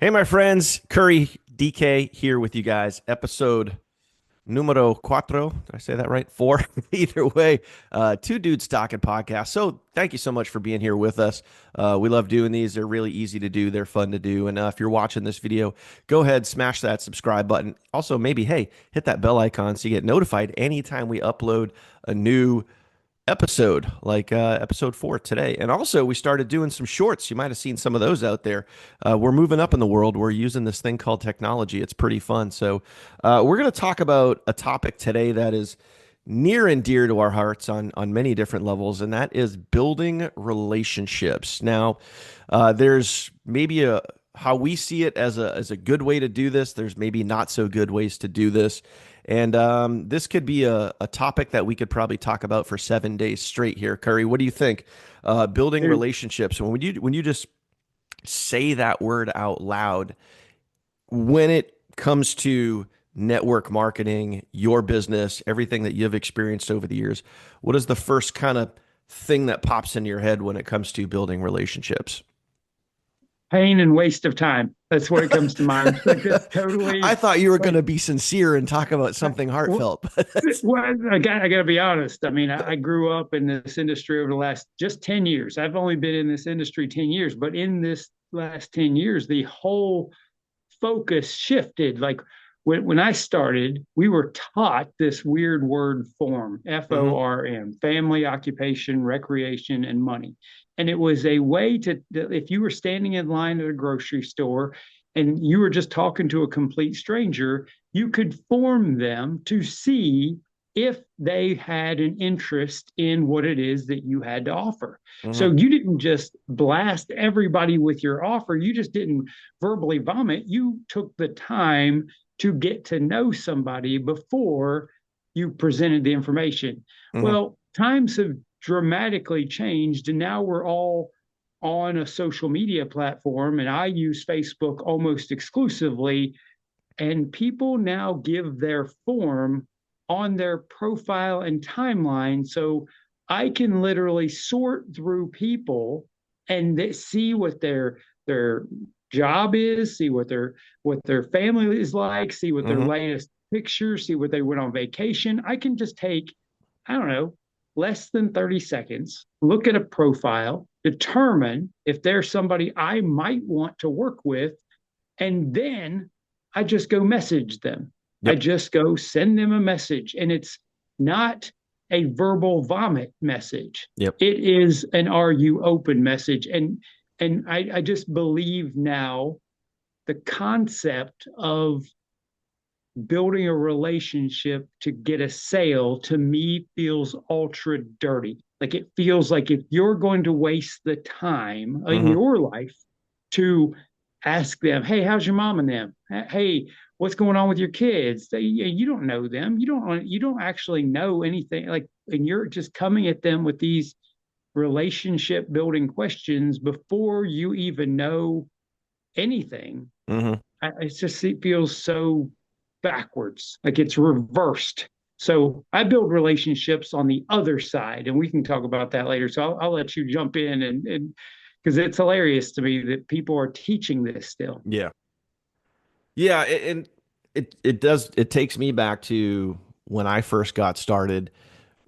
Hey, my friends, Curry DK here with you guys. Episode numero cuatro. Did I say that right? Four. Either way, two dudes talking podcast. So thank you so much for being here with us. We love doing these. They're really easy to do. They're fun to do. And if you're watching this video, go ahead, smash that subscribe button. Also, maybe, hey, hit that bell icon so you get notified anytime we upload a new episode like episode 4 today. And also we started doing some shorts. You might have seen some of those out there. We're moving up in the world. We're using this thing called technology. It's pretty fun. So we're going to talk about a topic today that is near and dear to our hearts on many different levels, and that is building relationships. Now, there's maybe a how we see it as a good way to do this. There's maybe not so good ways to do this. And this could be a topic that we could probably talk about for 7 days straight here. Curry, what do you think? Building Dude, relationships. When you just say that word out loud, when it comes to network marketing, your business, everything that you've experienced over the years, what is the first kind of thing that pops in your head when it comes to building relationships? pain and waste of time. That's what it comes to mind. Like that's I totally thought you were going like to be sincere and talk about something well, heartfelt, but I got to be honest. I mean, I grew up in this industry over the last just 10 years. I've only been in this industry 10 years, but in this last 10 years, the whole focus shifted. Like when I started, we were taught this weird word form, Mhm. FORM, family, occupation, recreation, and money. And it was a way to, if you were standing in line at a grocery store and you were just talking to a complete stranger, you could form them to see if they had an interest in what it is that you had to offer. So Mhm. you didn't just blast everybody with your offer. You just didn't verbally vomit. You took the time to get to know somebody before you presented the information. Mhm. Well, times have dramatically changed, and now we're all on a social media platform, and I use Facebook almost exclusively. And people now give their form on their profile and timeline. So I can literally sort through people and see what their job is, see what their family is like, see what their Mhm. latest pictures, see what they went on vacation. I can just take, I don't know, less than 30 seconds, look at a profile, determine if there's somebody I might want to work with, and then I just go message them. I Yep. just go send them a message. And it's not a verbal vomit message. Yep. It is an are you open message. And I just believe now the concept of building a relationship to get a sale to me feels ultra dirty. Like it feels like if you're going to waste the time in Mhm. your life to ask them, hey, how's your mom and them? Hey, what's going on with your kids? You don't know them. You don't actually know anything. Like, and you're just coming at them with these relationship building questions before you even know anything. Mhm. It feels so backwards, like it's reversed. So I build relationships on the other side, and we can talk about that later. So I'll let you jump in and because it's hilarious to me that people are teaching this still. Yeah. Yeah, and it takes me back to when I first got started,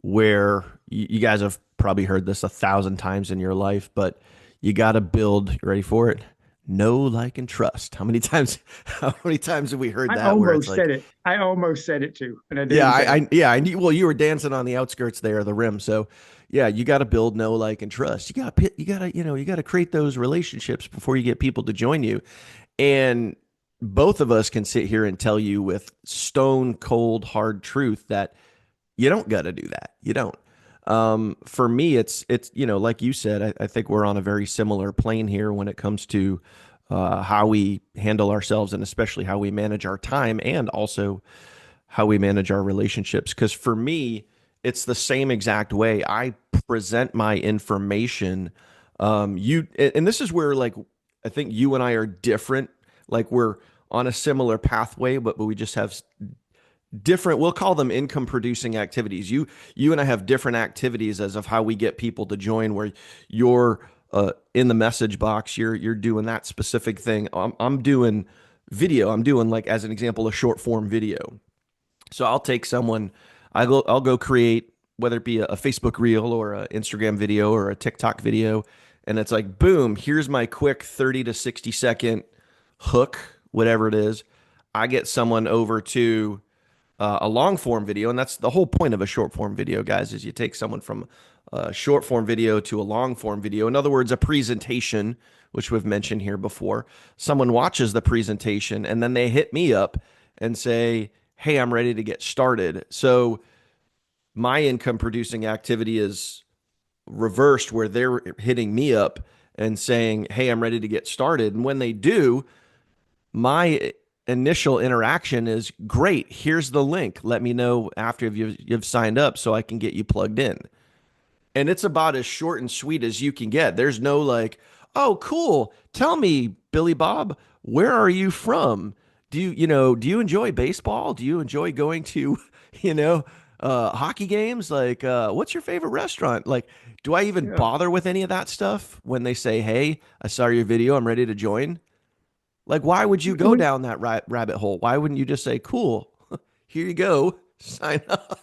where you guys have probably heard this 1,000 times in your life, but you got to build. You ready for it? Know, like, and trust. How many times? How many times have we heard I that? Where it's almost like, said it. I almost said it too, and I yeah, didn't say it. yeah, I need. Well, you were dancing on the outskirts there, the rim. So, yeah, you got to build, know, like, and trust. You got to create those relationships before you get people to join you. And both of us can sit here and tell you with stone cold hard truth that you don't got to do that. You don't. For me, it's like you said, I think we're on a very similar plane here when it comes to how we handle ourselves and especially how we manage our time and also how we manage our relationships. Because for me, it's the same exact way I present my information. And this is where like I think you and I are different. Like we're on a similar pathway, but we just have different, we'll call them income producing activities. You and I have different activities as of how we get people to join, where you're in the message box, you're doing that specific thing. I'm doing video. I'm doing, like, as an example, a short form video. So I'll take someone, I'll go create, whether it be a Facebook reel or an Instagram video or a TikTok video, and it's like, boom, here's my quick 30 to 60-second hook, whatever it is. I get someone over to a long form video, and that's the whole point of a short form video, guys, is you take someone from a short form video to a long form video. In other words, a presentation, which we've mentioned here before. Someone watches the presentation and then they hit me up and say, hey, I'm ready to get started. So my income producing activity is reversed, where they're hitting me up and saying, hey, I'm ready to get started. And when they do, my initial interaction is, great, here's the link. Let me know after you've signed up so I can get you plugged in. And it's about as short and sweet as you can get. There's no like, oh, cool. Tell me, Billy Bob, where are you from? Do you enjoy baseball? Do you enjoy going to, you know, hockey games? Like, what's your favorite restaurant? Like, do I even Yeah. bother with any of that stuff when they say, hey, I saw your video, I'm ready to join? Like, why would you go We, down that rabbit hole? Why wouldn't you just say, cool, here you go, sign up?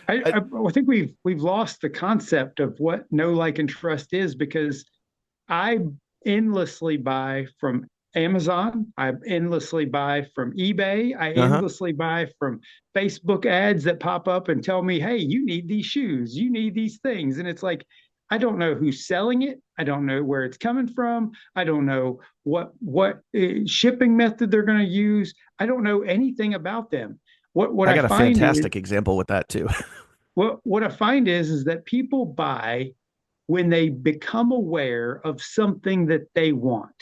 I, I think we've lost the concept of what know, like, and trust is, because I endlessly buy from Amazon. I endlessly buy from eBay. I uh-huh. endlessly buy from Facebook ads that pop up and tell me, hey, you need these shoes, you need these things. And it's like, I don't know who's selling it. I don't know where it's coming from. I don't know what shipping method they're going to use. I don't know anything about them. What I I got a find is fantastic example with that too. what I find is that people buy when they become aware of something that they want.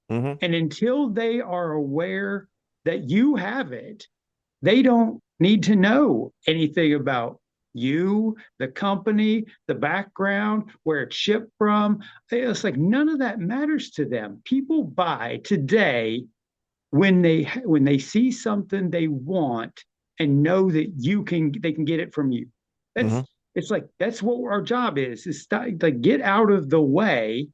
hmm And until they are aware that you have it, they don't need to know anything about you, the company, the background, where it's shipped from. It's like none of that matters to them. People buy today when they see something they want and know that they can get it from you. hmm That's it's like that's what our job is like get out of the way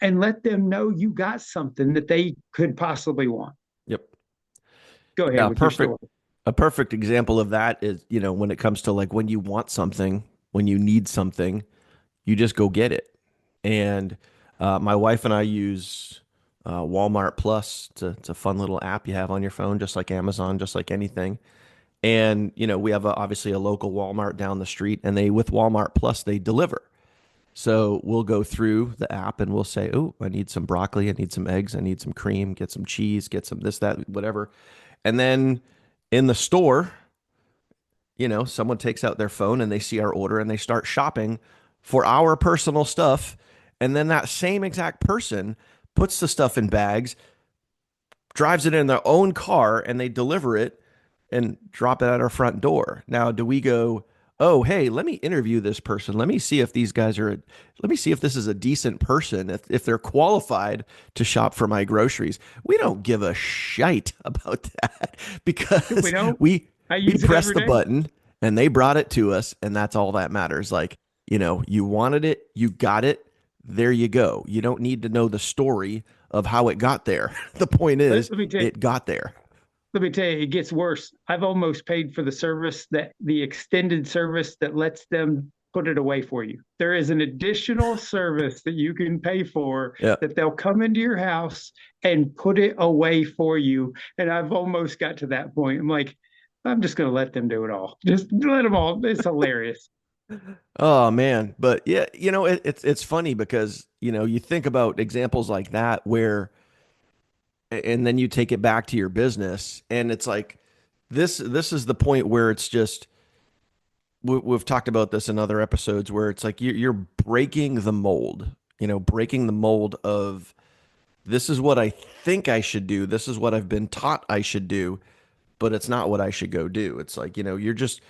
and let them know you got something that they could possibly want. Yep. Go ahead Yeah, with your story. a perfect example of that is, when it comes to, like, when you want something, when you need something, you just go get it. And my wife and I use Walmart Plus. It's a fun little app you have on your phone, just like Amazon, just like anything. And, we have obviously a local Walmart down the street, and with Walmart Plus, they deliver. So we'll go through the app and we'll say, oh, I need some broccoli, I need some eggs, I need some cream, get some cheese, get some this, that, whatever. And then in the store, someone takes out their phone and they see our order and they start shopping for our personal stuff. And then that same exact person puts the stuff in bags, drives it in their own car, and they deliver it and drop it at our front door. Now, do we go, oh, hey, let me interview this person. Let me see if let me see if this is a decent person, if they're qualified to shop for my groceries. We don't give a shite about that We because don't. I we use it pressed every the day. button and they brought it to us, and that's all that matters. Like, you wanted it, you got it. There you go. You don't need to know the story of how it got there. The point is, Let me tell you, it got there. let me tell you, it gets worse. I've almost paid for the extended service that lets them put it away for you. There is an additional service that you can pay for Yeah. that they'll come into your house and put it away for you. And I've almost got to that point. I'm like, I'm just going to let them do it all. Just let them all. It's hilarious. Oh man, but yeah, it's funny because you think about examples like that where, and then you take it back to your business, and it's like this is the point where it's just we've talked about this in other episodes where it's like you're breaking the mold, breaking the mold of, this is what I think I should do, this is what I've been taught I should do, but it's not what I should go do. It's like, you're just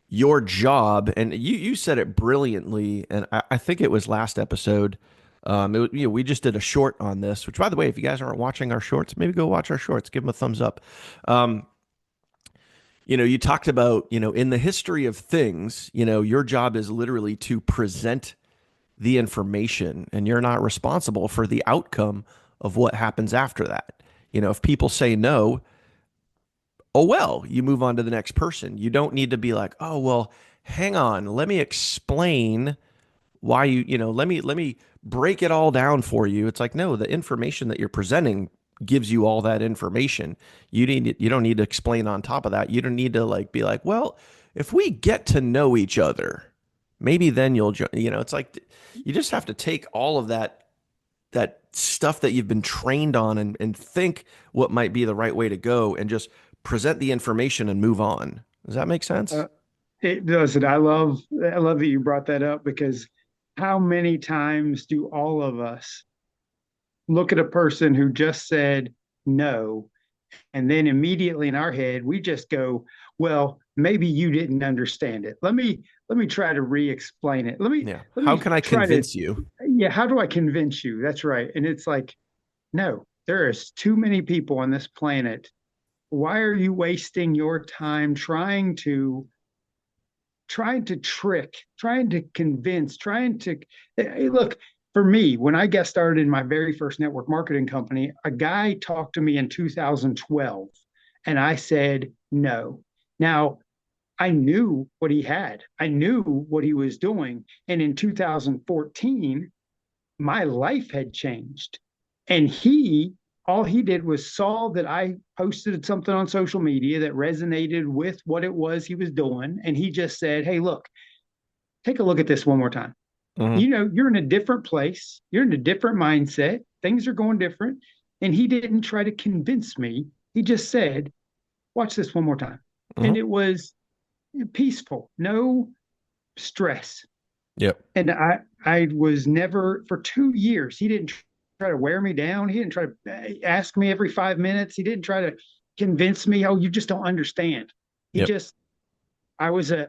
your job, and you said it brilliantly, and I think it was last episode. We just did a short on this, which, by the way, if you guys aren't watching our shorts, maybe go watch our shorts, give them a thumbs up. Um, you talked about, in the history of things, your job is literally to present the information, and you're not responsible for the outcome of what happens after that. If people say no, oh well, you move on to the next person. You don't need to be like, oh well, hang on, let me explain why let me break it all down for you. It's like, no, the information that you're presenting gives you all that information. You don't need to explain on top of that. You don't need to like be like, well, if we get to know each other, maybe then it's like you just have to take all of that stuff that you've been trained on and think what might be the right way to go and just present the information and move on. Does that make sense? Uh, it does. And I love that you brought that up because how many times do all of us look at a person who just said no, and then immediately in our head we just go, well, maybe you didn't understand it. Let me try to re-explain it. Yeah. Let How me can I try to, convince you? yeah, how do I convince you? That's right. And it's like, no, there is too many people on this planet. Why are you wasting your time trying to trick, trying to convince, trying to hey, look, for me, when I got started in my very first network marketing company, a guy talked to me in 2012 and I said no. Now, I knew what he had. I knew what he was doing. And in 2014, my life had changed. And all he did was saw that I posted something on social media that resonated with what it was he was doing. And he just said, hey, look, take a look at this one more time. Hmm. You're in a different place, you're in a different mindset, things are going different. And he didn't try to convince me. He just said, watch this one more time. And Hmm. it was peaceful, no stress. Yep. And I was never for 2 years. He didn't try to wear me down. He didn't try to ask me every 5 minutes. He didn't try to convince me. Oh, you just don't understand. He Yep. just I was a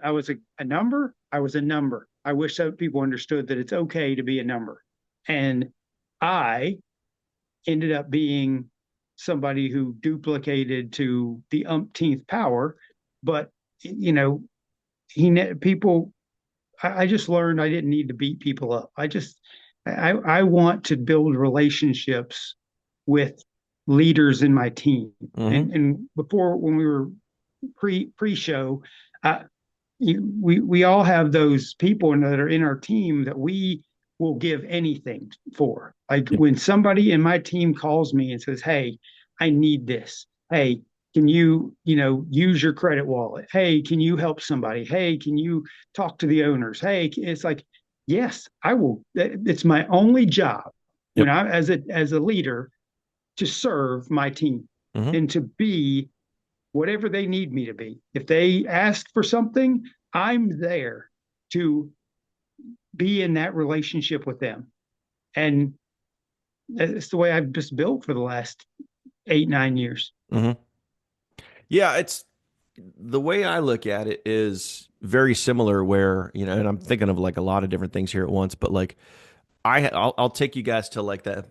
number. I was a number. I wish that people understood that it's okay to be a number. And I ended up being somebody who duplicated to the umpteenth power. But you know, people I just learned I didn't need to beat people up. I want to build relationships with leaders in my team. Hmm. And before when we were pre show, uh, we all have those people that are in our team that we will give anything for. Like Yep. when somebody in my team calls me and says, "Hey, I need this. Hey, can you use your credit wallet? Hey, can you help somebody? Hey, can you talk to the owners? Hey," it's like, yes, I will. It's my only job when Yep. I as a leader to serve my team Hmm. and to be whatever they need me to be. If they ask for something, I'm there to be in that relationship with them. And it's the way I've just built for the last 8, 9 years. Hmm. Yeah, it's the way I look at it is very similar where, and I'm thinking of like a lot of different things here at once, but like I'll take you guys to like the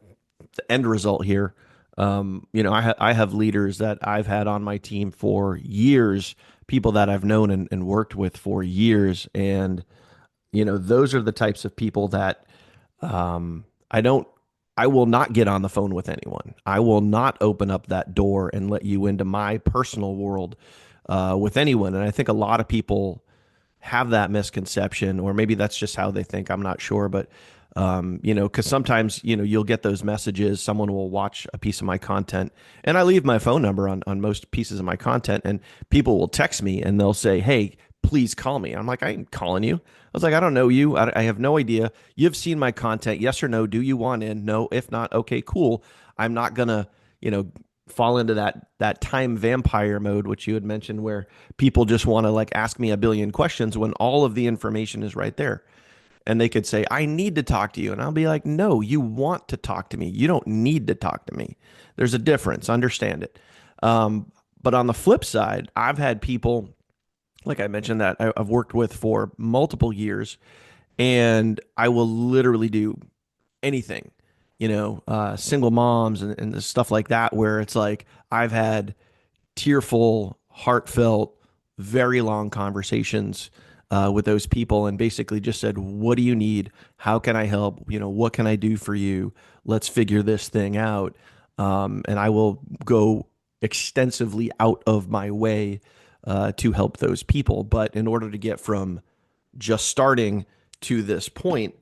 end result here. I have leaders that I've had on my team for years, people that I've known and worked with for years. And, those are the types of people that I don't, I will not get on the phone with anyone. I will not open up that door and let you into my personal world with anyone. And I think a lot of people have that misconception, or maybe that's just how they think. I'm not sure, but because sometimes you'll get those messages. Someone will watch a piece of my content, and I leave my phone number on most pieces of my content, and people will text me and they'll say, "Hey, please call me." I'm like, "I ain't calling you." I was like, "I don't know you. I have no idea. You've seen my content. Yes or no? Do you want in? No. If not, okay, cool. I'm not gonna, you know." fall into that time vampire mode which you had mentioned where people just want to like ask me a billion questions when all of the information is right there. And they could say, I need to talk to you. And I'll be like, no, you want to talk to me. You don't need to talk to me. There's a difference. Understand it. But on the flip side, I've had people, like I mentioned, that I've worked with for multiple years, and I will literally do anything, single moms and stuff like that, where it's like I've had tearful, heartfelt, very long conversations with those people and basically just said, what do you need? How can I help? What can I do for you? Let's figure this thing out. And I will go extensively out of my way to help those people. But in order to get from just starting to this point,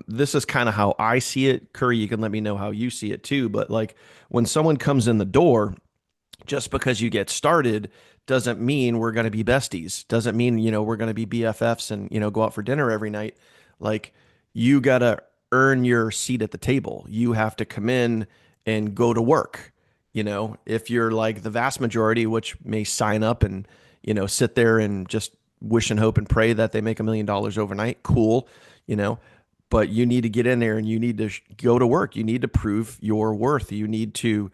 this is kind of how I see it. Curry, you can let me know how you see it too. But like when someone comes in the door, just because you get started doesn't mean we're going to be besties. Doesn't mean, we're going to be BFFs and, go out for dinner every night. Like you got to earn your seat at the table. You have to come in and go to work. If you're like the vast majority, which may sign up and, sit there and just wish and hope and pray that they make $1 million overnight, cool, you know, but you need to get in there and you need to go to work. You need to prove your worth. You need to,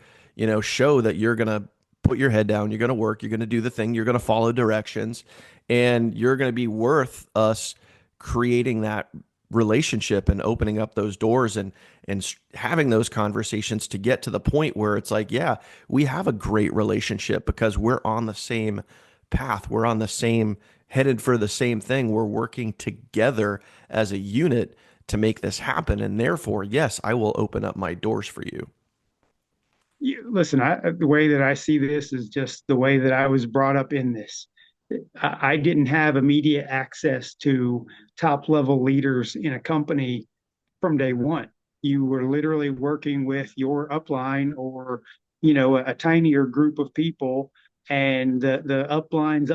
show that you're going to put your head down. You're going to work. You're going to do the thing. You're going to follow directions and you're going to be worth us creating that relationship and opening up those doors and having those conversations to get to the point where it's like, yeah, we have a great relationship because we're on the same path. We're on the same headed for the same thing. We're working together as a unit to make this happen. And therefore, yes, I will open up my doors for you. Listen, the way that I see this is just the way that I was brought up in this. I didn't have immediate access to top level leaders in a company from day one. You were literally working with your upline or, a tinier group of people and the upline,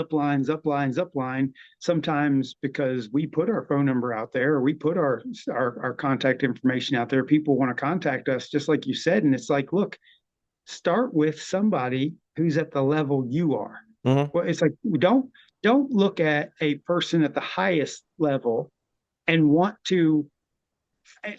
sometimes because we put our phone number out there or we put our contact information out there, people want to contact us, just like you said. And it's like, look, start with somebody who's at the level you are. Mm-hmm. Well, it's like don't look at a person at the highest level and want to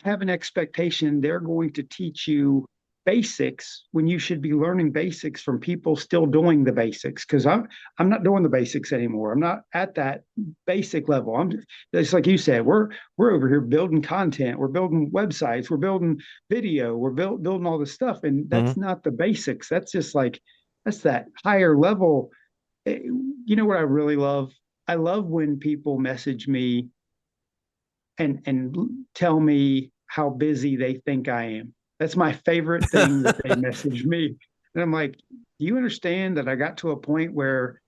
have an expectation they're going to teach you basics when you should be learning basics from people still doing the basics. Because I'm not doing the basics anymore. I'm not at that basic level. It's like you said, we're over here building content, we're building websites, we're building video, we're building all this stuff, and that's Mm-hmm. not the basics. That's just like that's that higher level. You know what I really love? I love when people message me and tell me how busy they think I am. That's my favorite thing that they message me. And I'm like, do you understand that I got to a point where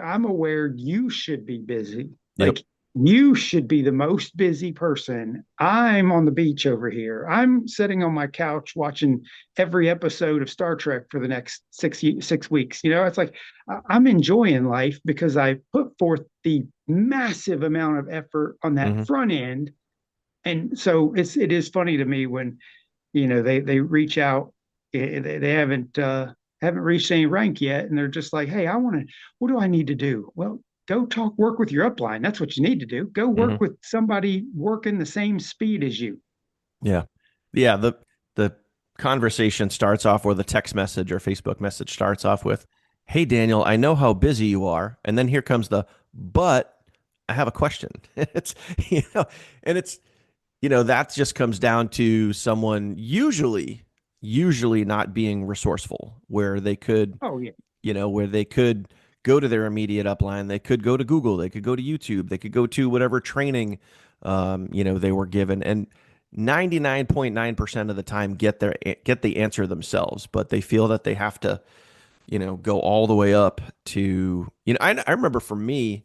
I'm aware you should be busy. Yep. Like you should be the most busy person. I'm on the beach over here. I'm sitting on my couch watching every episode of Star Trek for the next 6 weeks. It's like I'm enjoying life because I put forth the massive amount of effort on that Mm-hmm. front end. And so it is funny to me when they reach out. They haven't reached any rank yet, and they're just like, hey, what do I need to do? Well, go work with your upline. That's what you need to do. Go Mm-hmm. work with somebody working the same speed as you. Yeah. Yeah. The conversation starts off, or the text message or Facebook message starts off with, "Hey Daniel, I know how busy you are." And then here comes but I have a question. It's, and it's, that just comes down to someone usually not being resourceful, where they could, Oh yeah. where they could go to their immediate upline. They could go to Google, they could go to YouTube, they could go to whatever training, they were given. And 99.9% of the time get the answer themselves, but they feel that they have to, go all the way up to, I remember for me,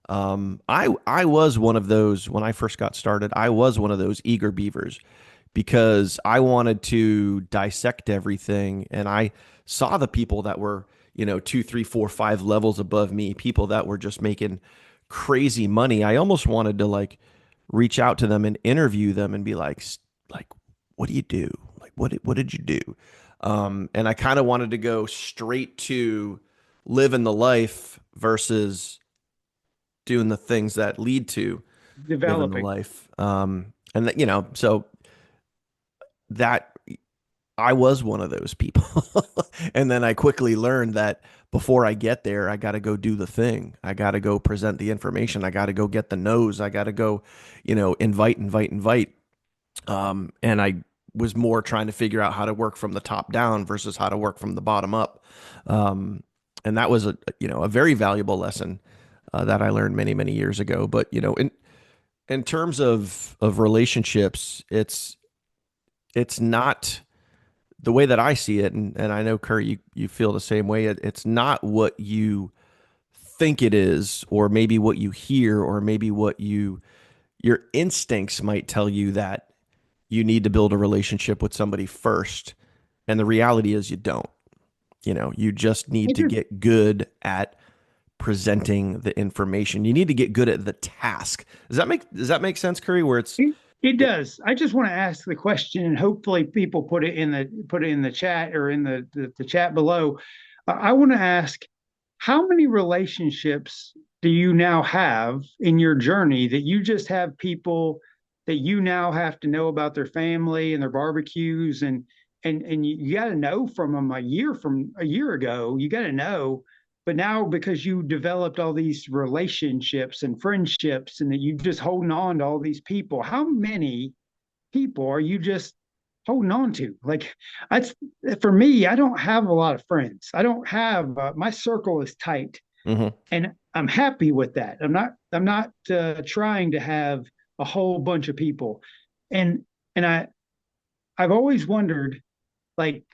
I was one of those when I first got started. I was one of those eager beavers because I wanted to dissect everything, and I saw the people that were, two, three, four, five levels above me, people that were just making crazy money. I almost wanted to like reach out to them and interview them and be like, what do you do? Like, what did you do? And I kind of wanted to go straight to living the life versus doing the things that lead to living the Developing. life. And that, so that I was one of those people. And then I quickly learned that before I get there, I got to go do the thing. I got to go present the information. I got to go get the no's. I got to go, invite. And I was more trying to figure out how to work from the top down versus how to work from the bottom up. And that was a very valuable lesson that I learned many, many years ago. But in terms of relationships, it's not the way that I see it, and I know Kurt, you feel the same way. It's not what you think it is, or maybe what you hear, or maybe what your instincts might tell you that you need to build a relationship with somebody first. And the reality is you don't. You just need to get good at presenting the information. You need to get good at the task. Does that make sense, Curry? Where It does. I just want to ask the question, and hopefully people put it in the chat or in the chat below. I want to ask, how many relationships do you now have in your journey that you just have people that you now have to know about their family and their barbecues, and you got to know from them from a year ago. You got to know, but now because you developed all these relationships and friendships, and that you're just holding on to all these people, how many people are you just holding on to? Like, that's, for me, I don't have a lot of friends. I don't have my circle is tight, Mhm. and I'm happy with that. I'm not trying to have a whole bunch of people, and I've always wondered, like,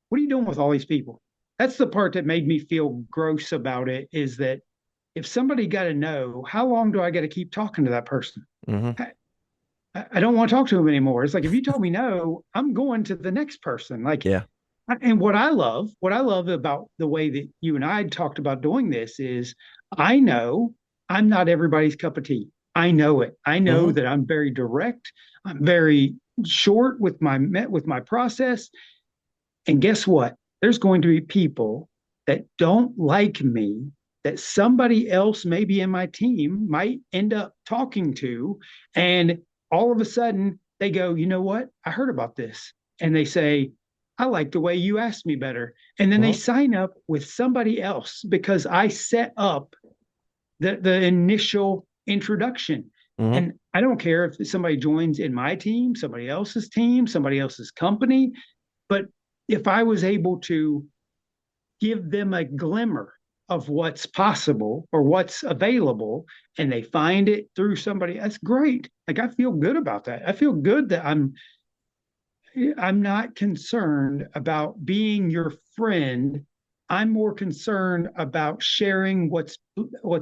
what are you doing with all these people? That's the part that made me feel gross about it, is that if somebody got to know, how long do I got to keep talking to that person? Mhm. I don't want to talk to him anymore. It's like, if you told me no, I'm going to the next person. Like, Yeah. and what I love about the way that you and I talked about doing this is, I know I'm not everybody's cup of tea. I know it. I know Mhm. that I'm very direct. I'm very short with my process. And guess what? There's going to be people that don't like me, that somebody else, maybe in my team, might end up talking to. And all of a sudden, they go, you know what? I heard about this. And they say, I like the way you asked me better. And then they Mhm. sign up with somebody else because I set up the initial introduction. Mhm. And I don't care if somebody joins in my team, somebody else's company, but if I was able to give them a glimmer of what's possible or what's available, and they find it through somebody, that's great. Like, I feel good about that. I feel good that I'm not concerned about being your friend. I'm more concerned about sharing what's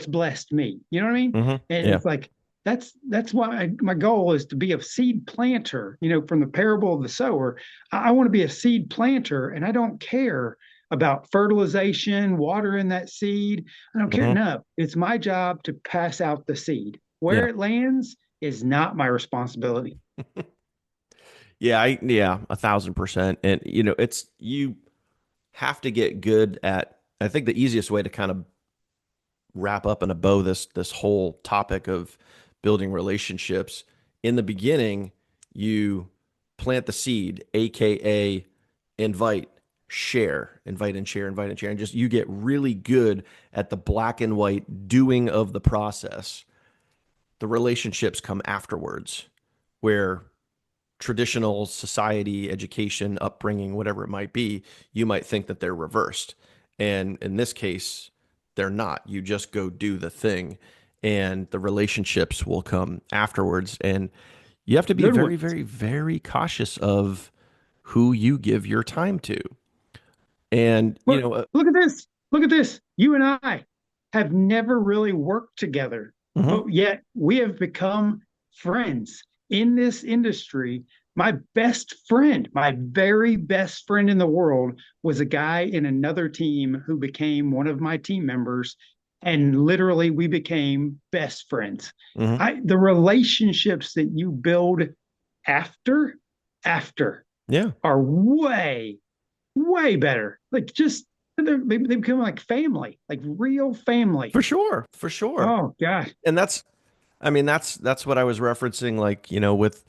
blessed me. You know what I mean? Mhm. And Yeah. it's like, that's why my goal is to be a seed planter. From the parable of the sower, I want to be a seed planter, and I don't care about fertilization, watering that seed. I don't care. Mhm. No, it's my job to pass out the seed. Where Yeah. it lands is not my responsibility. Yeah, 1,000%. And it's you have to get good at. I think the easiest way to kind of wrap up in a bow this whole topic of building relationships, in the beginning, you plant the seed, aka invite, share, invite and share, invite and share, and just you get really good at the black and white doing of the process. The relationships come afterwards, where traditional society, education, upbringing, whatever it might be, you might think that they're reversed. And in this case, they're not. You just go do the thing, and the relationships will come afterwards. And you have to be Good very, ones. very, very cautious of who you give your time to. And, Look at this. Look at this. You and I have never really worked together, mhm, but yet we have become friends in this industry. My best friend, my very best friend in the world, was a guy in another team who became one of my team members. And literally, we became best friends. mhm, The relationships that you build after, after yeah, are way better. Like, just they become like family, like real family. for sure, for sure. Oh gosh. And I mean, that's what I was referencing, like, with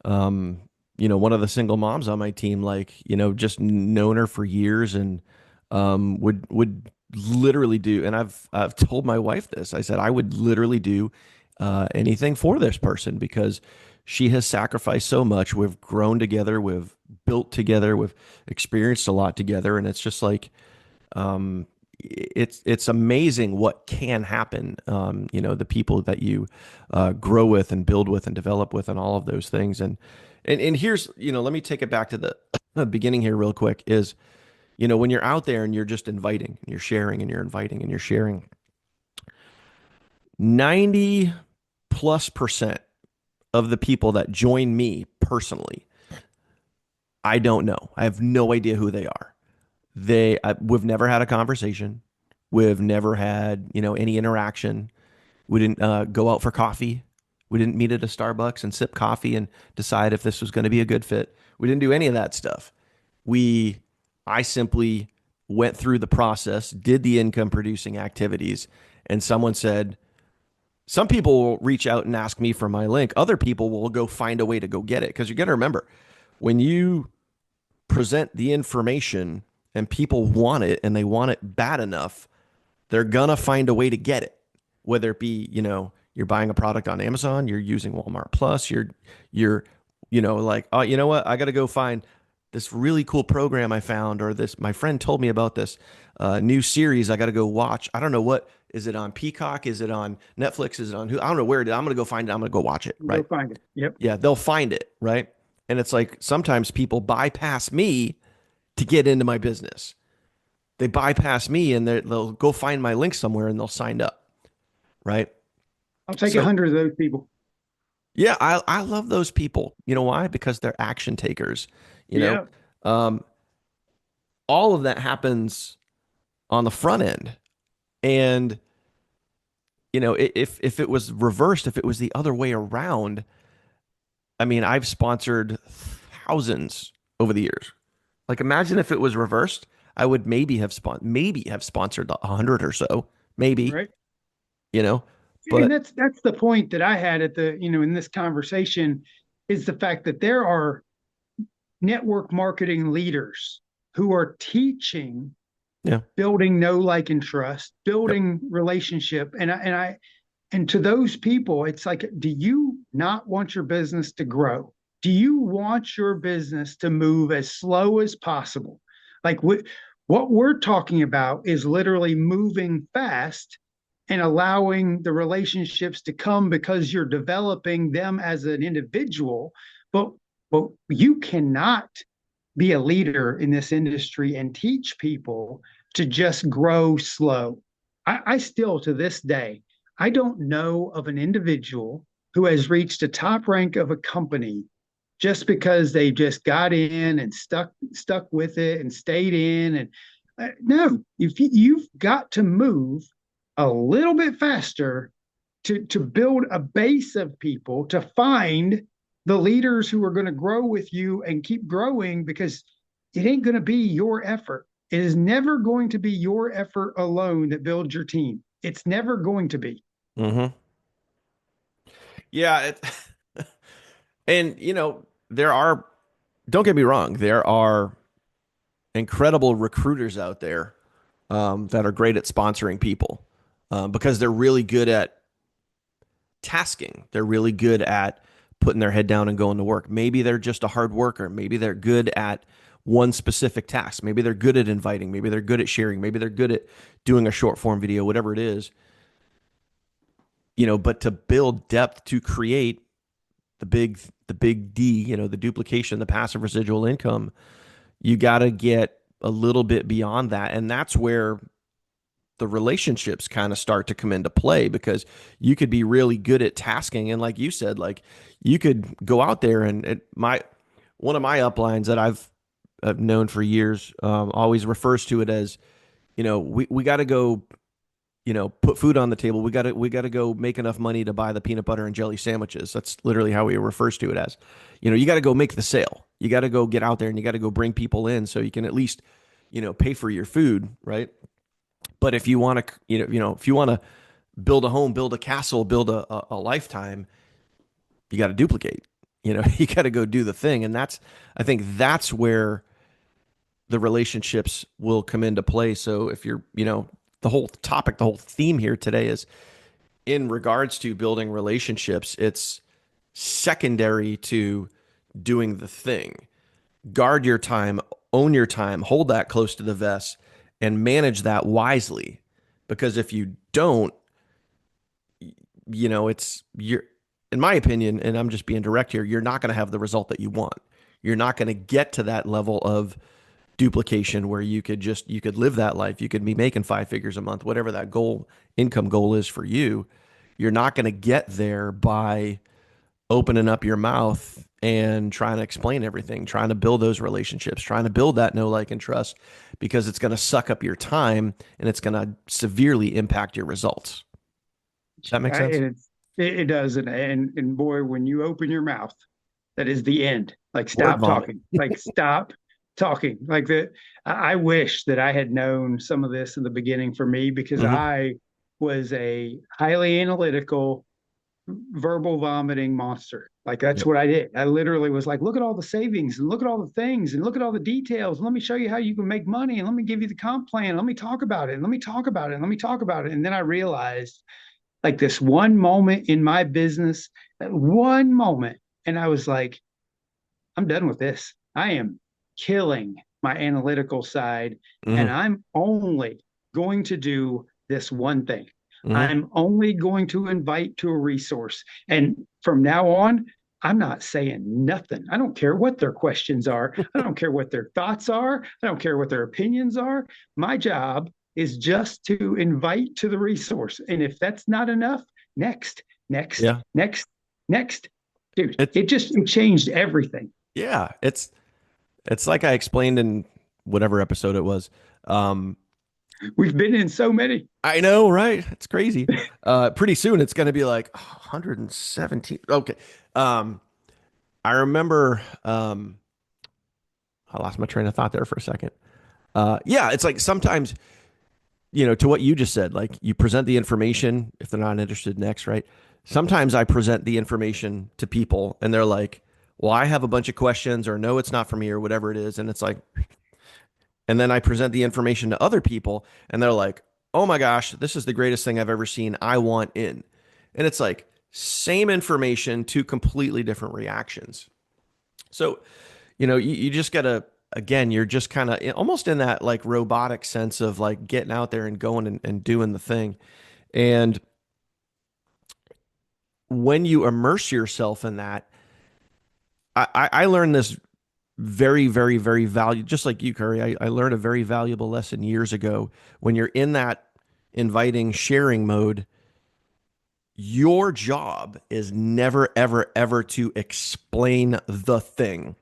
um, one of the single moms on my team, like, just known her for years, and would literally do, and I've told my wife this. I said I would literally do anything for this person because she has sacrificed so much. We've grown together, we've built together, we've experienced a lot together, and it's just like, um, it's amazing what can happen. The people that you grow with and build with and develop with and all of those things. And here's, let me take it back to the beginning here real quick is, when you're out there and you're just inviting and you're sharing and you're inviting and you're sharing, 90+% of the people that join me personally, I don't know. I have no idea who they are. We've never had a conversation. We've never had, any interaction. We didn't go out for coffee. We didn't meet at a Starbucks and sip coffee and decide if this was going to be a good fit. We didn't do any of that stuff. I simply went through the process, did the income producing activities, and someone said, some people will reach out and ask me for my link. Other people will go find a way to go get it. Because you got to remember, when you present the information and people want it and they want it bad enough, they're going to find a way to get it. Whether it be, you're buying a product on Amazon, you're using Walmart Plus, you're like, oh, you know what? I got to go find this really cool program I found, or my friend told me about this new series I got to go watch. I don't know what. Is it on Peacock? Is it on Netflix? Is it on who? I don't know where it is. I'm going to go find it. I'm going to go watch it. Right. They'll find it. Yep. Yeah, they'll find it. Right. And it's like sometimes people bypass me to get into my business. They bypass me and they'll go find my link somewhere and they'll sign up. Right. I'll take 100 of those people. Yeah, I love those people. You know why? Because they're action takers. Yeah. All of that happens on the front end. And, if it was reversed, if it was the other way around, I mean, I've sponsored thousands over the years. Like, imagine if it was reversed, I would maybe have sponsored 100 or so, maybe, right. But and that's the point that I had at in this conversation is the fact that there are network marketing leaders who are teaching building know, like, and trust, building relationship. And to those people, it's like, do you not want your business to grow? Do you want your business to move as slow as possible? Like what we're talking about is literally moving fast and allowing the relationships to come because you're developing them as an individual. But you cannot be a leader in this industry and teach people to just grow slow. I still, to this day, I don't know of an individual who has reached a top rank of a company just because they just got in and stuck with it and stayed in. And no, if you've got to move a little bit faster to build a base of people, to find the leaders who are going to grow with you and keep growing, because it ain't going to be your effort. It is never going to be your effort alone that builds your team. It's never going to be. Mm-hmm. Yeah. And, don't get me wrong, there are incredible recruiters out there that are great at sponsoring people because they're really good at tasking. They're really good at putting their head down and going to work. Maybe they're just a hard worker. Maybe they're good at one specific task. Maybe they're good at inviting. Maybe they're good at sharing. Maybe they're good at doing a short form video, whatever it is. But to build depth, to create the big D, the duplication, the passive residual income, you got to get a little bit beyond that. And that's where the relationships kind of start to come into play, because you could be really good at tasking. And like you said, like you could go out there and one of my uplines that I've known for years always refers to it as, we got to go, put food on the table. We got to go make enough money to buy the peanut butter and jelly sandwiches. That's literally how he refers to it as. You got to go make the sale. You got to go get out there and you got to go bring people in so you can at least, pay for your food, right? But if you want to, if you want to build a home, build a castle, build a lifetime, you got to duplicate. You got to go do the thing, and I think that's where the relationships will come into play. So if you're, the whole topic, the whole theme here today is in regards to building relationships. It's secondary to doing the thing. Guard your time, own your time, hold that close to the vest, and manage that wisely. Because if you don't, you're, in my opinion, and I'm just being direct here, you're not going to have the result that you want. You're not going to get to that level of duplication where you could live that life. You could be making 5 figures a month, whatever that income goal is for you. You're not going to get there by opening up your mouth and trying to explain everything, trying to build those relationships, trying to build that know, like, and trust, because it's going to suck up your time and it's going to severely impact your results. Does that make sense? It does. And boy, when you open your mouth, that is the end. Like, Word stop vomit. talking. Like, stop talking. Like that. I wish that I had known some of this in the beginning for me, because Hmm. I was a highly analytical, verbal vomiting monster. Like, that's Yep. what I did. I literally was like, look at all the savings and look at all the things and look at all the details. Let me show you how you can make money and let me give you the comp plan. Let me talk about it. And let me talk about it. And let me talk about it. And then I realized, like, this one moment in my business, that one moment, and I was like, I'm done with this. I am killing my analytical side, and Hmm. I'm only going to do this one thing. Hmm. I'm only going to invite to a resource. And from now on, I'm not saying nothing. I don't care what their questions are. I don't care what their thoughts are. I don't care what their opinions are. My job is just to invite to the resource. And if that's not enough, next, next, Yeah. next, next. Dude, It's it changed everything. yeah. It's like I explained in whatever episode it was. Um, We've been in so many. I know, right? It's crazy. Pretty soon it's going to be like 117. Okay. Um, I remember. I lost my train of thought there for a second. Yeah, it's like sometimes, to what you just said, like you present the information if they're not interested next, right? Sometimes I present the information to people and they're like, well, I have a bunch of questions, or no, it's not for me, or whatever it is. And it's like, and then I present the information to other people and they're like, oh my gosh, this is the greatest thing I've ever seen. I want in. And it's like, same information, two completely different reactions. So, you just got to, again, you're just kind of almost in that like robotic sense of like getting out there and going and doing the thing. And when you immerse yourself in that, I learned this very, very, very valuable, just like you, Curry. I learned a very valuable lesson years ago. When you're in that inviting, sharing mode, your job is never, ever, ever to explain the thing,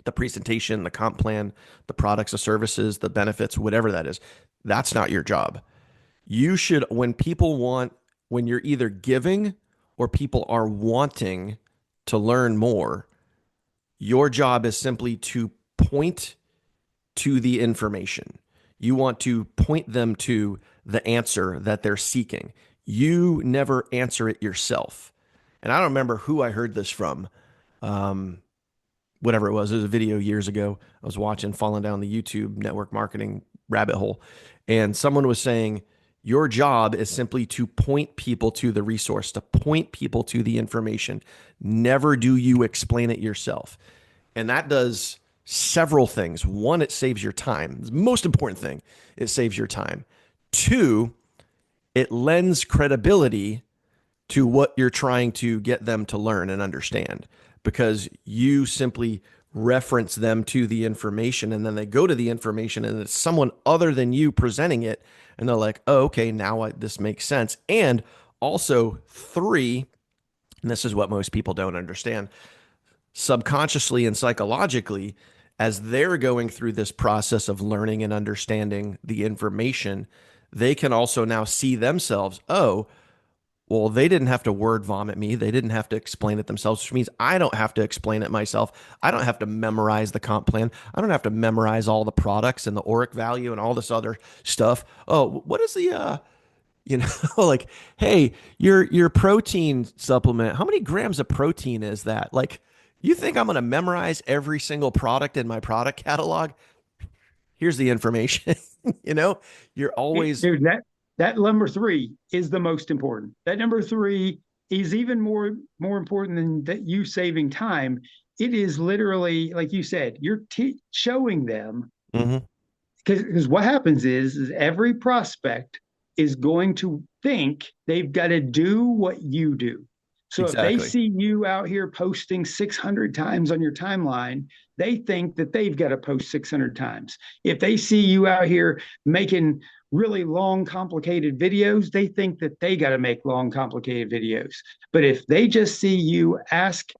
the presentation, the comp plan, the products, the services, the benefits, whatever that is. That's not your job. You should, when you're either giving or people are wanting to learn more, your job is simply to point to the information. You want to point them to the answer that they're seeking. You never answer it yourself. And I don't remember who I heard this from. Um, Whatever it was a video years ago. I was watching, falling down the YouTube network marketing rabbit hole, and someone was saying, your job is simply to point people to the resource, to point people to the information. Never do you explain it yourself. And that does several things. One, it saves your time. The most important thing, it saves your time. Two, it lends credibility to what you're trying to get them to learn and understand, because you simply reference them to the information and then they go to the information and it's someone other than you presenting it and they're like, oh, okay, this makes sense. And also, three, and this is what most people don't understand, subconsciously and psychologically, as they're going through this process of learning and understanding the information, they can also now see themselves, oh, well, they didn't have to word vomit me. They didn't have to explain it themselves, which means I don't have to explain it myself. I don't have to memorize the comp plan. I don't have to memorize all the products and the ORIC value and all this other stuff. Oh, what is the like, hey, your protein supplement, how many grams of protein is that? Like, you think I'm going to memorize every single product in my product catalog? Here's the information. you know, you're always Dude, that number three is the most important. That number three is even more important than that you saving time. It is literally, like you said, you're showing them Mhm. because what happens is every prospect is going to think they've got to do what you do. So if they Exactly. see you out here posting 600 times on your timeline, they think that they've got to post 600 times. If they see you out here making really long, complicated videos, they think that they got to make long, complicated videos. But if they just see you ask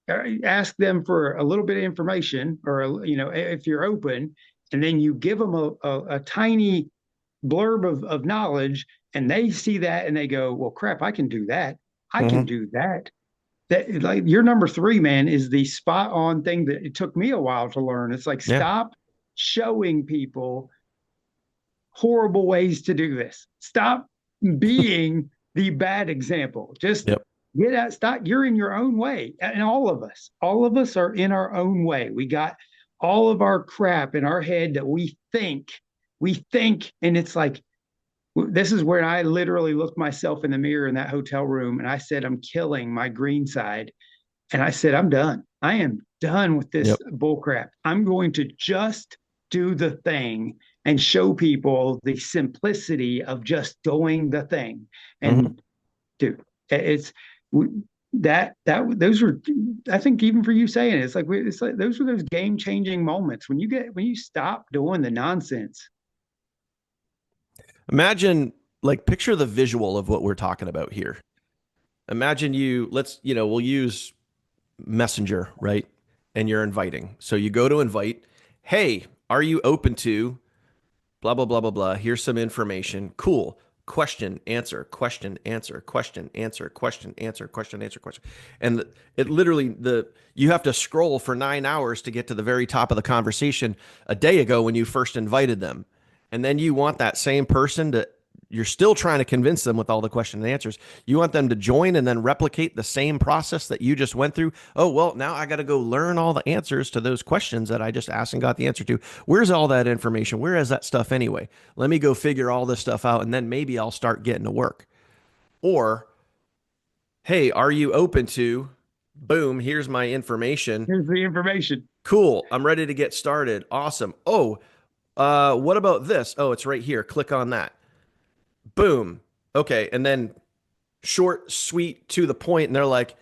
them for a little bit of information, or if you're open, and then you give them a tiny blurb of knowledge, and they see that and they go, well, crap, I can do that. I can Hmm. do that. That, like, your number three, man, is the spot on thing that it took me a while to learn. It's like, Yeah. stop showing people horrible ways to do this. Stop being the bad example. Just Yep. get out, stop. You're in your own way. And all of us are in our own way. We got all of our crap in our head that we think, and it's like, this is where I literally looked myself in the mirror in that hotel room and I said, I'm killing my green side. And I said, I'm done. I am done with this Yep. bull crap. I'm going to just do the thing and show people the simplicity of just doing the thing. Hmm. And dude, it's those were, I think, even for you saying it, it's like those were those game changing moments when you stop doing the nonsense. Imagine, like, picture the visual of what we're talking about here. Imagine we'll use Messenger, right? And you're inviting. So you go to invite, hey, are you open to blah, blah, blah, blah, blah. Here's some information. Cool. Question, answer, question, answer, question, answer, question, answer, question, answer, question. And it literally, you have to scroll for 9 hours to get to the very top of the conversation a day ago when you first invited them. And then you want that same person to, you're still trying to convince them with all the question and answers. You want them to join and then replicate the same process that you just went through. Oh, well, now I got to go learn all the answers to those questions that I just asked and got the answer to. Where's all that information? Where is that stuff anyway? Let me go figure all this stuff out and then maybe I'll start getting to work. Or, hey, are you open to, boom, here's my information. Here's the information. Cool. I'm ready to get started. Awesome. Oh, what about this? Oh, it's right here. Click on that. Boom. Okay. And then short, sweet, to the point, and they're like,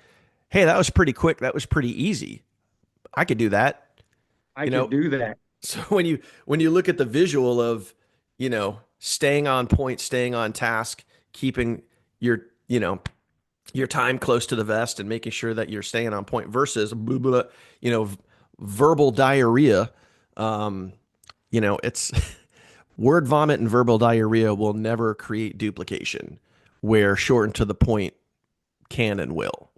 "Hey, that was pretty quick. That was pretty easy. I could do that." I You could know, do that. so when you look at the visual of, staying on point, staying on task, keeping your, your time close to the vest and making sure that you're staying on point versus blah, blah, you know, verbal diarrhea. Um, it's word vomit and verbal diarrhea will never create duplication, where short and to the point can and will.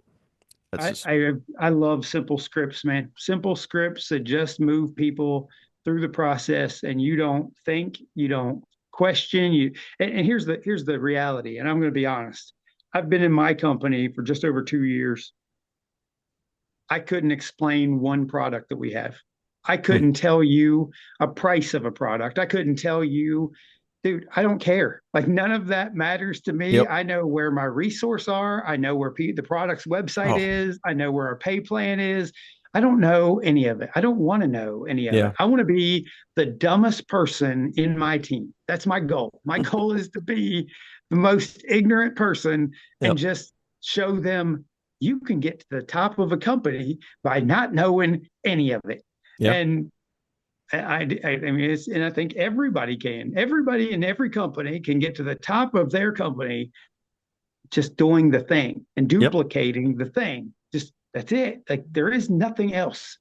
That's I, just I I love simple scripts, man. Simple scripts that just move people through the process, and you don't think, you don't question. And here's the reality. And I'm going to be honest. I've been in my company for just over 2 years. I couldn't explain one product that we have. I hmm, couldn't tell you a price of a product. I couldn't tell you, dude, I don't care. Like, none of that matters to me. yep. I know where my resource are. I know where the product's website Oh, is. I know where our pay plan is. I don't know any of it. I don't want to know any of it. yeah. I want to be the dumbest person in my team. That's my goal. My goal is to be the most ignorant person and Yep. just show them you can get to the top of a company by not knowing any of it. Yeah. And I mean, and I think everybody can. Everybody in every company can get to the top of their company just doing the thing and Yep. duplicating the thing. Just that's it. Like, there is nothing else.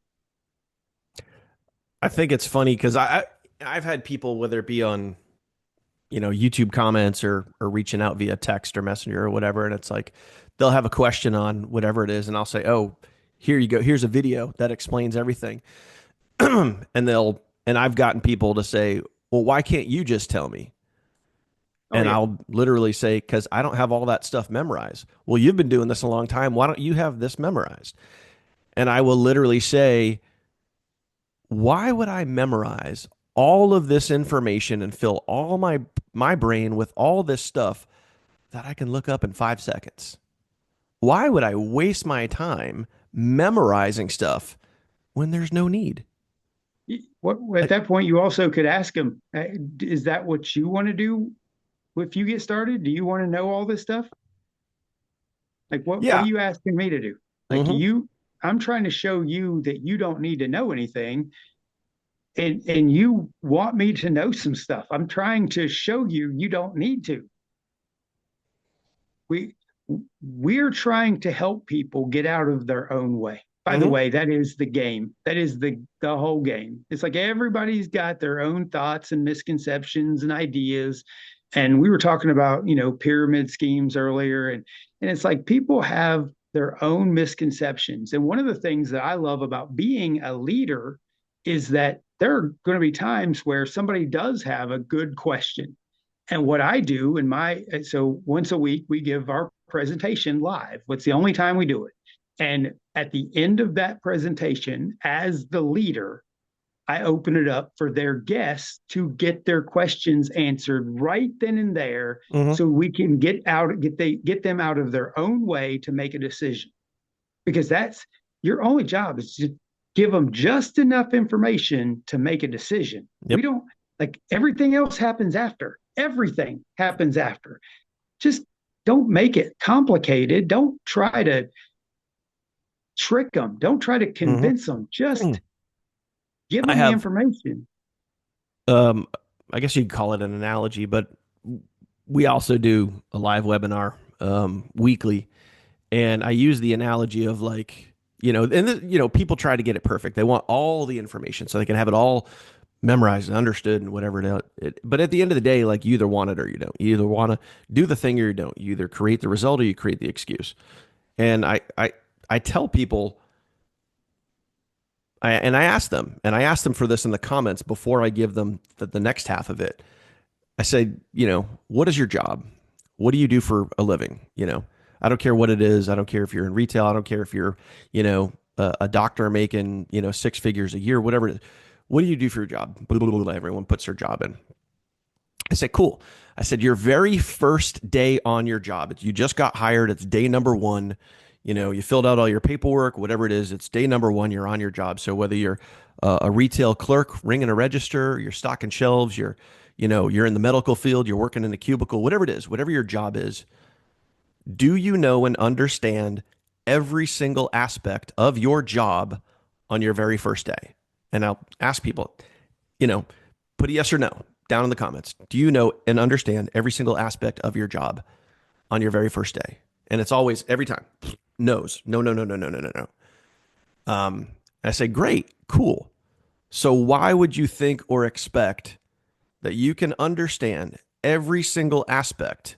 I think it's funny because I've had people, whether it be on, YouTube comments or reaching out via text or messenger or whatever, and it's like they'll have a question on whatever it is, and I'll say, "Oh, here you go. Here's a video that explains everything." and I've gotten people to say, "Well, why can't you just tell me?" Oh And yeah, I'll literally say, "Because I don't have all that stuff memorized." Well, you've been doing this a long time. Why don't you have this memorized? And I will literally say, why would I memorize all of this information and fill all my brain with all this stuff that I can look up in 5 seconds? Why would I waste my time memorizing stuff when there's no need? What at that point you also could ask them, is that what you want to do if you get started? Do you want to know all this stuff? Like what Yeah. are you asking me to do? Like Hmm. I'm trying to show you that you don't need to know anything, and you want me to know some stuff. I'm trying to show you you don't need to. We we're trying to help people get out of their own way. By the Hmm. way, that is the game. That is the whole game. It's like everybody's got their own thoughts and misconceptions and ideas. And we were talking about, pyramid schemes earlier, and it's like people have their own misconceptions. And one of the things that I love about being a leader is that there are going to be times where somebody does have a good question. And what I do so once a week, we give our presentation live. What's the only time we do it? And at the end of that presentation, as the leader, I open it up for their guests to get their questions answered right then and there, Hmm. so we can get them out of their own way to make a decision. Because that's your only job, is to give them just enough information to make a decision. We Yep. don't like everything else happens after. Everything happens after. Just don't make it complicated. Don't try to trick them. Don't try to Hmm. convince them. Just give I them the have, information. um, I guess you'd call it an analogy, but we also do a live webinar weekly, and I use the analogy of like, people try to get it perfect. They want all the information so they can have it all memorized and understood and whatever but at the end of the day, like, you either want it or you don't. You either want to do the thing or you don't. You either create the result or you create the excuse. And I tell people, I ask them, and I ask them for this in the comments before I give them the next half of it. I say, what is your job? What do you do for a living? I don't care what it is. I don't care if you're in retail. I don't care if you're, a doctor making, six figures a year, whatever it is. What do you do for your job? Blah, blah, blah, blah. Everyone puts their job in. I said, cool. I said, your very first day on your job, you just got hired. It's day number one. You filled out all your paperwork, whatever it is. It's day number one. You're on your job. So whether you're a retail clerk ringing a register, you're stocking shelves, you're in the medical field, you're working in a cubicle, whatever it is, whatever your job is, do you know and understand every single aspect of your job on your very first day? And I'll ask people, you know, put a yes or no down in the comments. Do you know and understand every single aspect of your job on your very first day? And it's always, every time, no's. No, no, no, no, no, no, no, no. I say, great, cool. So why would you think or expect that you can understand every single aspect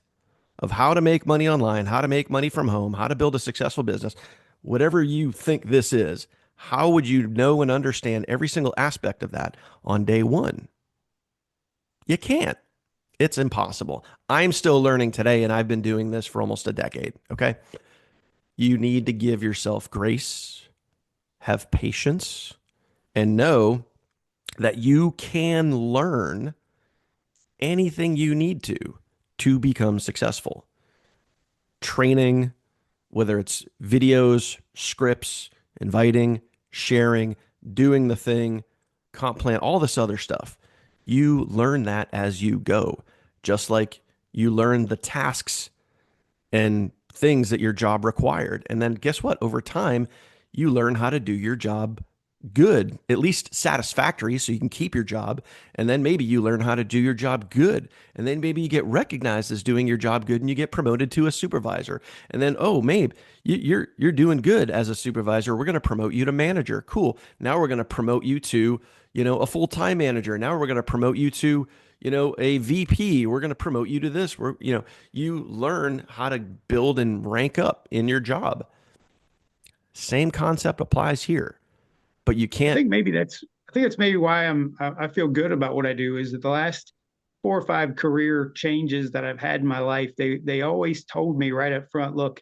of how to make money online, how to make money from home, how to build a successful business, whatever you think this is? How would you know and understand every single aspect of that on day one? You can't. It's impossible. I'm still learning today, and I've been doing this for almost a decade. Okay. You need to give yourself grace, have patience, and know that you can learn anything you need to become successful. Training, whether it's videos, scripts, inviting, sharing, doing the thing, comp plan, all this other stuff. You learn that as you go, just like you learn the tasks and things that your job required. And then guess what? Over time, you learn how to do your job good, at least satisfactory, so you can keep your job. And then maybe you learn how to do your job good. And then maybe you get recognized as doing your job good and you get promoted to a supervisor. And then, oh, maybe you're doing good as a supervisor. We're going to promote you to manager. Cool. Now we're going to promote you to, a full-time manager. Now we're going to promote you to, a VP. We're going to promote you to this. You learn how to build and rank up in your job. Same concept applies here, but you I can't. think maybe that's I think that's maybe why I feel good about what I do, is that the last 4 or 5 career changes that I've had in my life, they always told me right up front, look,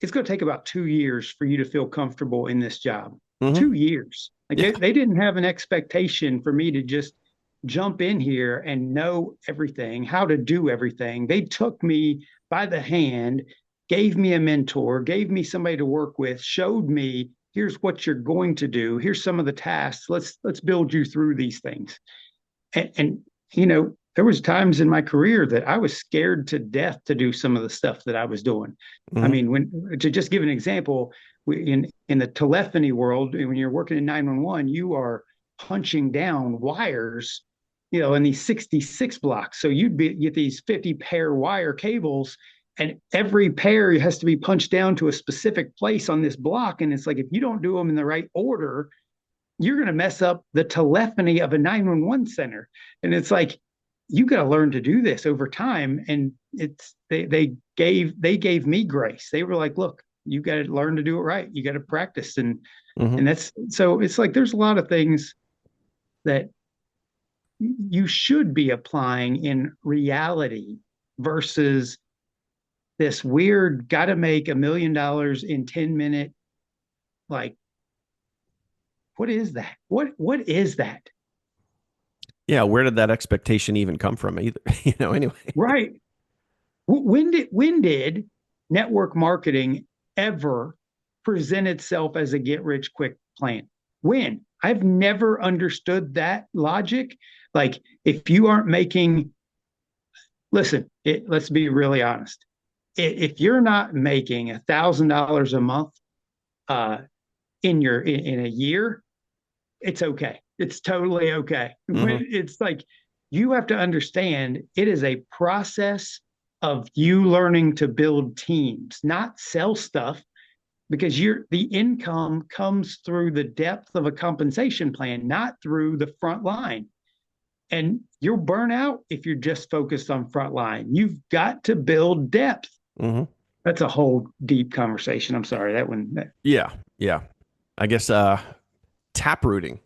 it's going to take about 2 years for you to feel comfortable in this job. Mhm. 2 years. Like Yeah. they didn't have an expectation for me to just jump in here and know everything, how to do everything. They took me by the hand, gave me a mentor, gave me somebody to work with, showed me here's what you're going to do. Here's some of the tasks. Let's build you through these things. And you know, there was times in my career that I was scared to death to do some of the stuff that I was doing. I Hmm. mean, when to just give an example, in the telephony world, when you're working in 911, you are punching down wires, you know, in these 66 blocks. So you'd get these 50 pair wire cables, and every pair has to be punched down to a specific place on this block. And it's like if you don't do them in the right order, you're going to mess up the telephony of a 911 center. And it's like, you got to learn to do this over time. And they gave me grace. They were like, look, you got to learn to do it right. You got to practice. Hmm. And that's, so it's like, there's a lot of things that you should be applying in reality versus this weird, got to make $1 million in 10 minute, like, what is that? What is that? Yeah, where did that expectation even come from? Either, anyway. Right. When did network marketing ever present itself as a get rich quick plan? When? I've never understood that logic. Like, if you aren't making, listen, let's be really honest. If you're not making $1,000 a month uh, in a year, it's okay. It's totally okay. Hmm. When it's like, you have to understand it is a process of you learning to build teams, not sell stuff, because the income comes through the depth of a compensation plan, not through the front line. And you'll burn out if you're just focused on front line. You've got to build depth. Hmm. That's a whole deep conversation. I'm sorry, that one. Yeah, yeah. I guess tap rooting.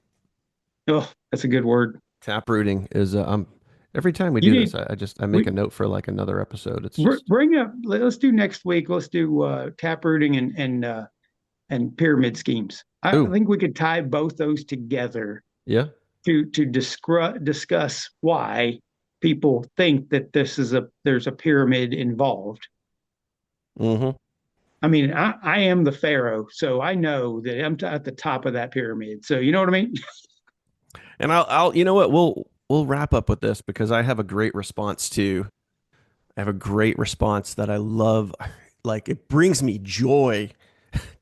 Oh, that's a good word. Tap rooting is every time we You do this, need I make we a note for like another episode. It's just bring up. Let's do next week. Let's do tap rooting and pyramid schemes. I ooh, think we could tie both those together yeah. to discuss why people think that there's a pyramid involved. Hmm. I mean, I am the pharaoh, so I know that I'm at the top of that pyramid. So you know what I mean? And I'll you know what, we'll wrap up with this because I have a great response to I have a great response that I love. Like it brings me joy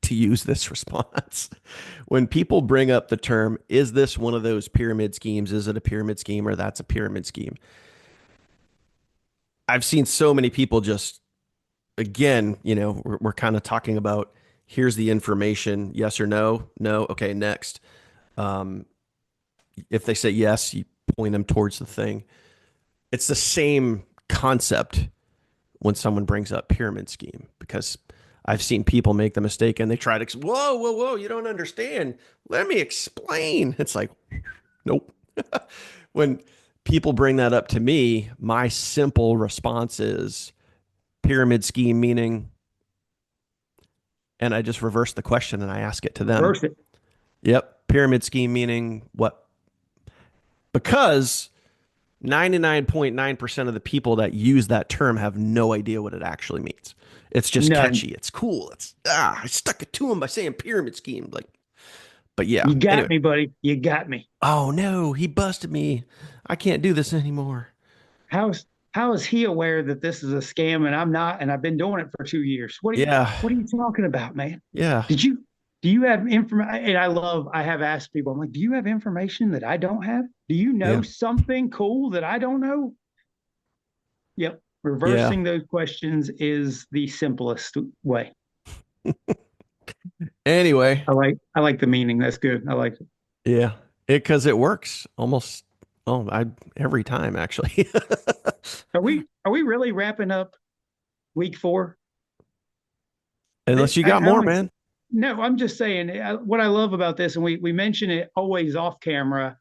to use this response. When people bring up the term, is this one of those pyramid schemes? Is it a pyramid scheme or that's a pyramid scheme? I've seen so many people just, again, we're kind of talking about here's the information, yes or no. No. Okay. Next. Um, if they say yes, you point them towards the thing. It's the same concept when someone brings up pyramid scheme because I've seen people make the mistake and they try to, whoa, whoa, whoa, you don't understand. Let me explain. It's like, nope. When people bring that up to me, my simple response is pyramid scheme meaning, and I just reverse the question and I ask it to them. Reverse it. Yep. Pyramid scheme meaning what? Because 99.9% of the people that use that term have no idea what it actually means. It's just None. catchy. It's cool. I stuck it to them by saying pyramid scheme. Like, but yeah. You got Anyway. me, buddy. You got me. Oh no, he busted me. I can't do this anymore. How is he aware that this is a scam and I'm not, and I've been doing it for 2 years? Yeah. What are you talking about, man? Yeah. Did you do you have information? And I have asked people, I'm like, do you have information that I don't have? Do you know Yeah. something cool that I don't know? Yep. Yeah. Reversing those questions is the simplest way. Anyway. I like the meaning. That's good. I like it. Yeah. Because it works almost I every time actually. Are we really wrapping up week 4? Unless you I got more, don't man. No, I'm just saying what I love about this, and we mention it always off camera,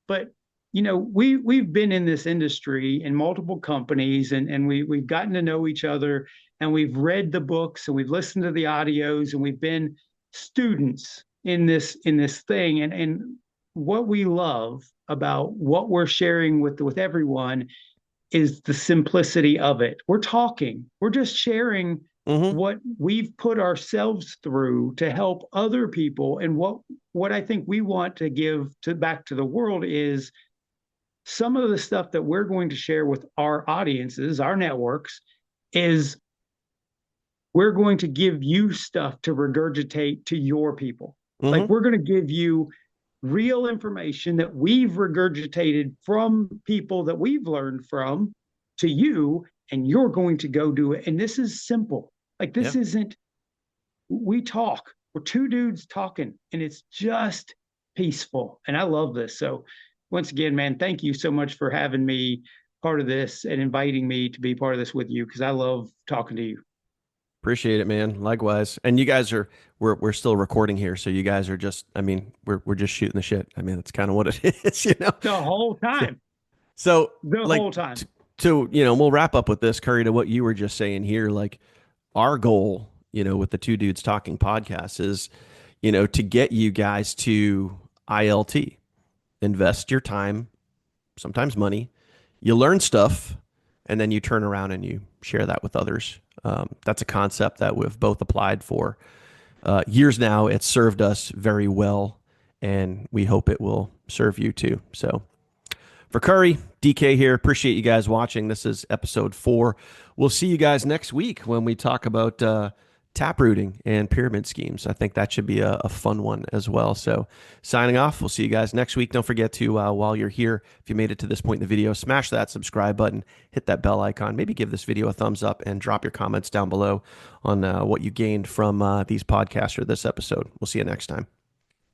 but we've been in this industry in multiple companies, and we've gotten to know each other, and we've read the books, and we've listened to the audios, and we've been students in this thing, and what we love about what we're sharing with everyone is the simplicity of it. We're just sharing Mm-hmm. what we've put ourselves through to help other people. And what I think we want to give to back to the world is some of the stuff that we're going to share with our audiences, our networks, is we're going to give you stuff to regurgitate to your people. Like Mm-hmm. we're going to give you real information that we've regurgitated from people that we've learned from to you, and you're going to go do it. And this is simple. Like Yeah. this isn't, we talk, we're two dudes talking, and it's just peaceful. And I love this. So, once again, man, thank you so much for having me part of this and inviting me to be part of this with you because I love talking to you. Appreciate it, man. Likewise. And you guys are we're still recording here, so you guys are just I mean, we're just shooting the shit. I mean, that's kind of what it is, you know. The whole So, time. so The like whole time. to we'll wrap up with this, Curry, to what you were just saying here. Like our goal, with the Two Dudes Talking podcast is, to get you guys to ILT, invest your time, sometimes money, you learn stuff, and then you turn around and you share that with others. That's a concept that we've both applied for years now. It's served us very well, and we hope it will serve you too. So, for Curry, DK here. Appreciate you guys watching. This is episode 4. We'll see you guys next week when we talk about taprooting and pyramid schemes. I think that should be a fun one as well. So, signing off. We'll see you guys next week. Don't forget to, while you're here, if you made it to this point in the video, smash that subscribe button, hit that bell icon, maybe give this video a thumbs up, and drop your comments down below on what you gained from these podcasts or this episode. We'll see you next time.